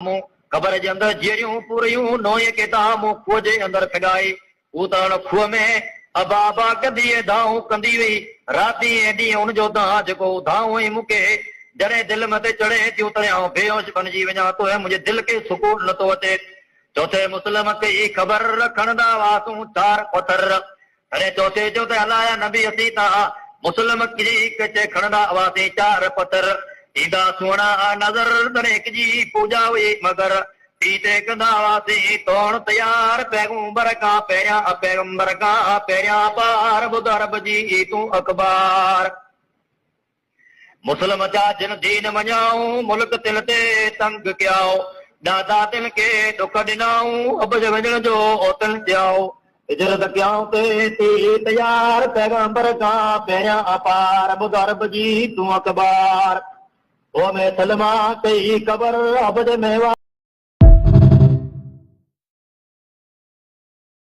ख़बर जे अंदर जहिड़ियूं पूरियूं नोए किताबूं खूह जे अंदर फिगाए उतां खूह में अबाबा कंदी धाऊं कंदी हुई राती ऐं ॾींहुं हुनजो तव्हां जेको धाऊं ऐं मूंखे जॾहिं दिलि मथे चढ़े थी उतरे आउं बेहोश बणिजी वञा थो ऐं मुंहिंजे दिलि खे सुकून नथो अचे। चौथे मुस्लिम खे ई ख़बर रखंदा हुआसूं 4 पथर अरे चौथे जो त हलाया नबी असीं तव्हां मुस्लिम जी खणंदा हुआसीं 4 पथर ईंदा सुहिणा नज़र दरेक जी पूजा हुई मगर पीते कंदा हुआसीं तोड़ तयार पैगंबर खां पहिरियां पार ॿुध रब जी तूं अख़बार मुस्लिम जा जिन दीन मञाऊं मुल्क तिल ते तंग कयाऊं ॾाढा तिल खे दुख ॾिनाऊं अबज वञण जो तिल ॾियाऊं हिजरत कयाऊं ते तयार पैगंबर खां पहिरियां पार ॿुध रब जी तूं अख़बार ओ में सलमा कई ख़बर अबज में